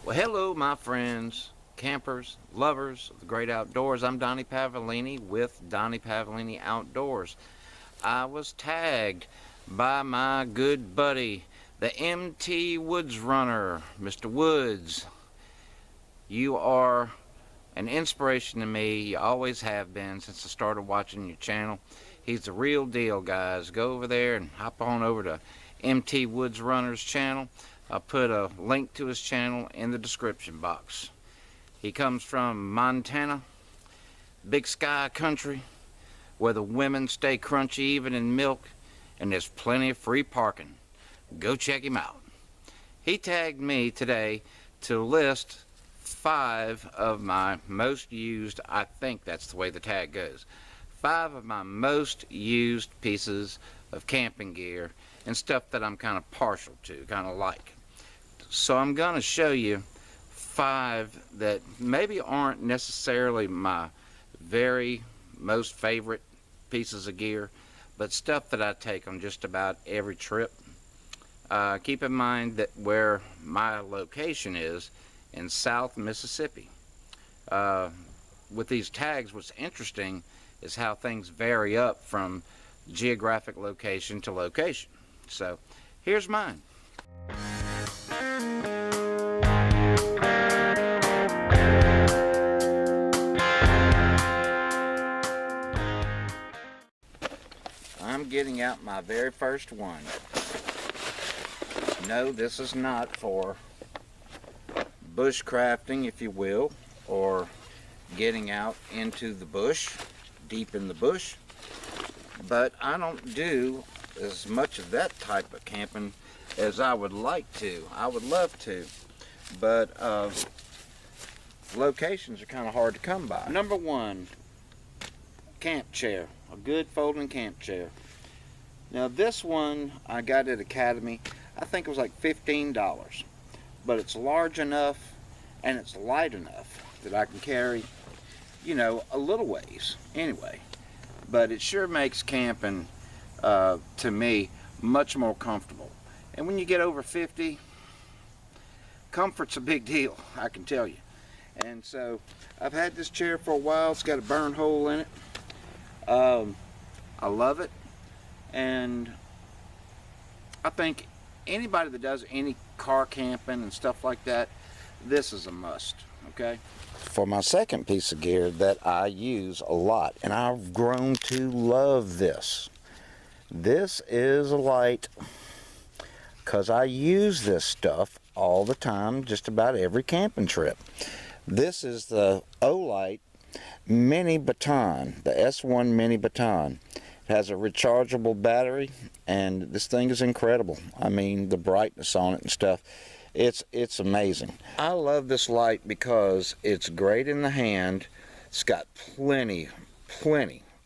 Well, hello, my friends, campers, lovers of the great outdoors. I'm Donnie Pavellini with Donnie Pavellini Outdoors. I was tagged by my good buddy, the MT Woods Runner, Mr. Woods. You are an inspiration to me. You always have been since I started watching your channel. He's the real deal, guys. Go over there and hop on over to MT Woods Runner's channel. I'll put a link to his channel in the description box. He comes from Montana, big sky country, where the women stay crunchy even in milk, and there's plenty of free parking. Go check him out. He tagged me today to list 5 of my most used, I think that's the way the tag goes, 5 of my most used pieces of camping gear and stuff that I'm kind of partial to, kind of like. So I'm going to show you 5 that maybe aren't necessarily my very most favorite pieces of gear, but stuff that I take on just about every trip. Keep in mind that where my location is in South Mississippi. With these tags, what's interesting is how things vary up from geographic location to location. So here's mine. I'm getting out my very first one. No, this is not for bushcrafting, if you will, or getting out into the bush, deep in the bush. But I don't do as much of that type of camping as I would like to. I would love to, but locations are kind of hard to come by. Number 1, camp chair, a good folding camp chair. Now this one I got at Academy. I think it was like $15, but it's large enough and it's light enough that I can carry, you know, a little ways anyway. But it sure makes camping to me much more comfortable. And when you get over 50, comfort's a big deal, I can tell you. And so I've had this chair for a while. It's got a burn hole in it. I love it, and I think anybody that does any car camping and stuff like that, this is a must, okay? For my second piece of gear that I use a lot, and I've grown to love this. This is a light, because I use this stuff all the time, just about every camping trip. This is the Olight Mini Baton, the S1 Mini Baton. It has a rechargeable battery, and this thing is incredible. I mean, the brightness on it and stuff, it's amazing. I love this light because it's great in the hand. It's got plenty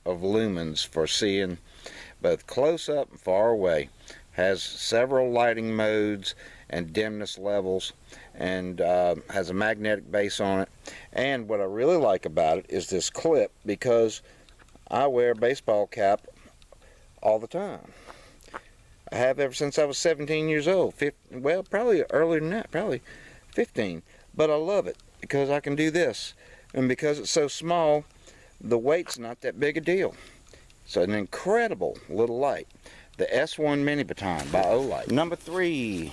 of lumens for seeing both close up and far away. Has several lighting modes and dimness levels, and has a magnetic base on it. And what I really like about it is this clip, because I wear a baseball cap all the time. I have ever since I was 17 years old. Well, probably earlier than that, probably 15. But I love it because I can do this. And because it's so small, the weight's not that big a deal. It's an incredible little light. The S1 Mini Baton by Olight. Number 3.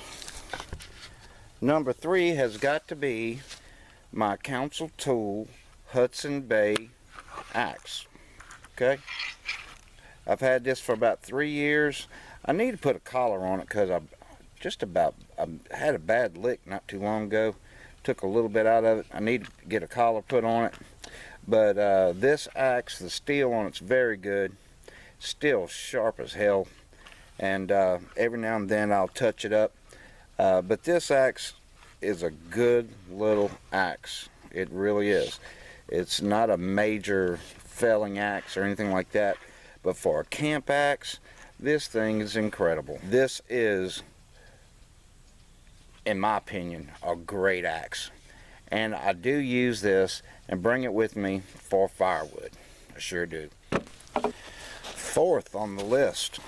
Number 3 has got to be my Council Tool Hudson Bay axe. Okay? I've had this for about 3 years. I need to put a collar on it because I had a bad lick not too long ago. Took a little bit out of it. I need to get a collar put on it. But this axe, the steel on it's very good. Still sharp as hell. And every now and then I'll touch it up. But this axe is a good little axe. It really is. It's not a major felling axe or anything like that. But for a camp axe, this thing is incredible. This is, in my opinion, a great axe. And I do use this and bring it with me for firewood. I sure do. 4th on the list,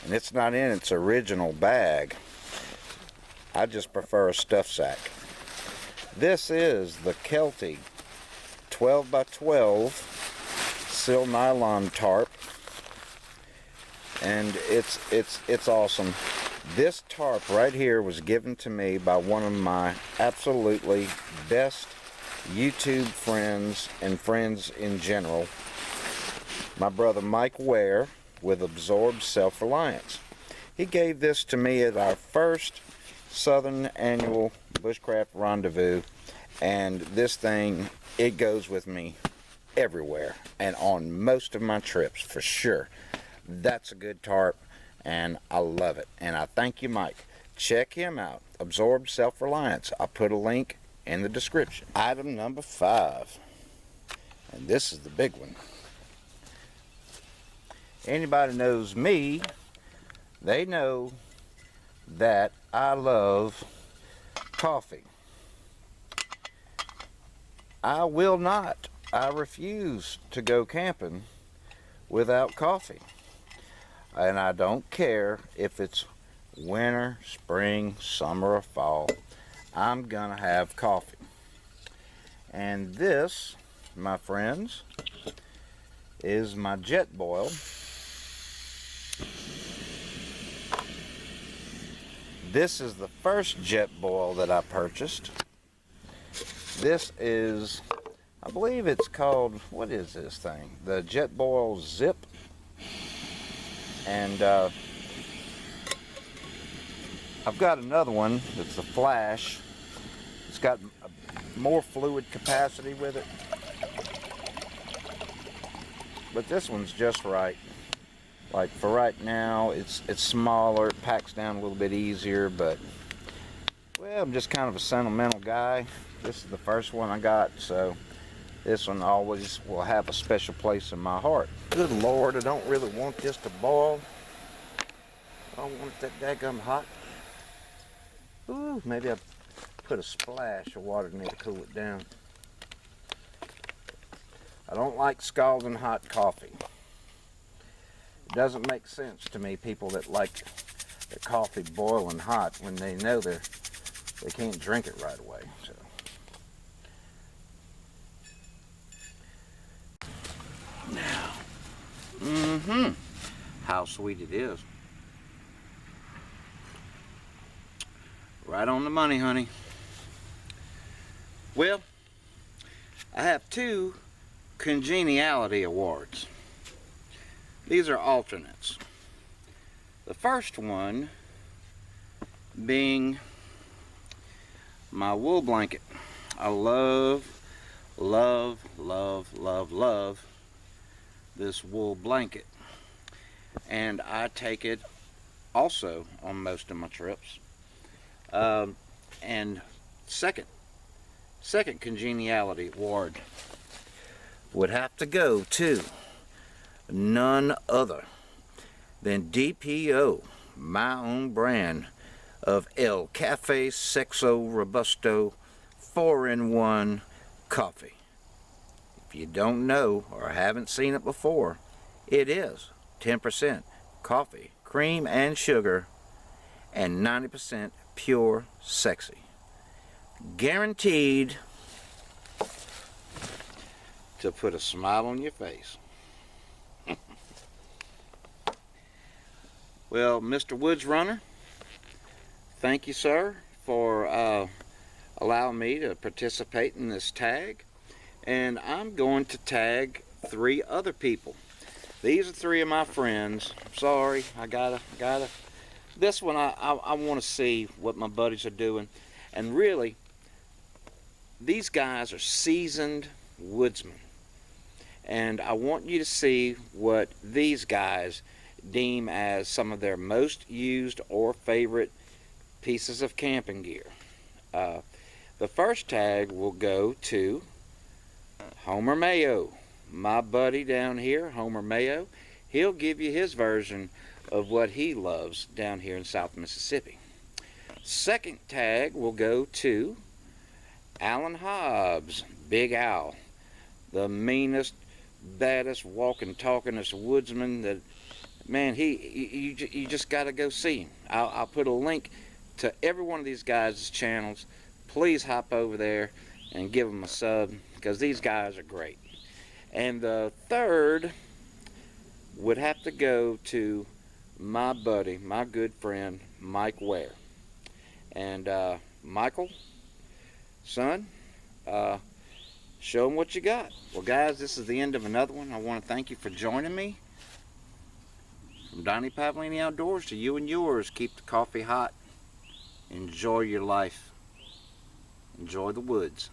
and it's not in its original bag. I just prefer a stuff sack. This is the Kelty 12 by 12 sil nylon tarp, and it's awesome. This tarp right here was given to me by one of my absolutely best YouTube friends and friends in general, my brother Mike Ware with Absorbed Self-Reliance. He gave this to me at our first Southern Annual Bushcraft Rendezvous, and this thing, it goes with me everywhere and on most of my trips for sure. That's a good tarp, and I love it, and I thank you, Mike. Check him out, Absorbed Self-Reliance. I'll put a link in the description. Item number 5, and this is the big one. Anybody knows me, they know that I love coffee. I refuse to go camping without coffee. And I don't care if it's winter, spring, summer, or fall. I'm gonna have coffee. And this, my friends, is my Jetboil. This is the first Jetboil that I purchased. This is, I believe it's called, what is this thing? The Jetboil Zip. And I've got another one that's the Flash. It's got more fluid capacity with it, but this one's just right. Like for right now, it's smaller, it packs down a little bit easier, but well, I'm just kind of a sentimental guy. This is the first one I got, so this one always will have a special place in my heart. Good Lord, I don't really want this to boil. I don't want it that daggum hot. Ooh, maybe I'll put a splash of water in there to cool it down. I don't like scalding hot coffee. It doesn't make sense to me, people that like their coffee boiling hot when they know they can't drink it right away. So. Now, how sweet it is. Right on the money, honey. Well, I have 2 congeniality awards. These are alternates. The first one being my wool blanket. I love, love, love, love, love this wool blanket. And I take it also on most of my trips. And second congeniality award would have to go to none other than DPO, my own brand of El Cafe Sexo Robusto 4-in-1 coffee. If you don't know or haven't seen it before, it is 10% coffee, cream and sugar, and 90% pure sexy. Guaranteed to put a smile on your face. Well, Mr. Woods Runner, thank you, sir, for allowing me to participate in this tag. And I'm going to tag 3 other people. These are 3 of my friends. Sorry, I gotta. This one, I want to see what my buddies are doing. And really, these guys are seasoned woodsmen. And I want you to see what these guys deem as some of their most used or favorite pieces of camping gear. The first tag will go to Homer Mayo, my buddy down here, Homer Mayo. He'll give you his version of what he loves down here in South Mississippi. Second tag will go to Alan Hobbs, Big Al, the meanest, baddest, walking, talkingest woodsman that, man, you just got to go see him. I'll put a link to every one of these guys' channels please hop over there and give them a sub, because these guys are great. And the third would have to go to my buddy, my good friend, Mike Ware. And Michael, son, show them what you got. Well, guys, this is the end of another one. I want to thank you for joining me. From Donnie Pavlini Outdoors to you and yours, keep the coffee hot. Enjoy your life. Enjoy the woods.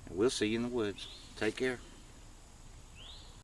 And we'll see you in the woods. Take care.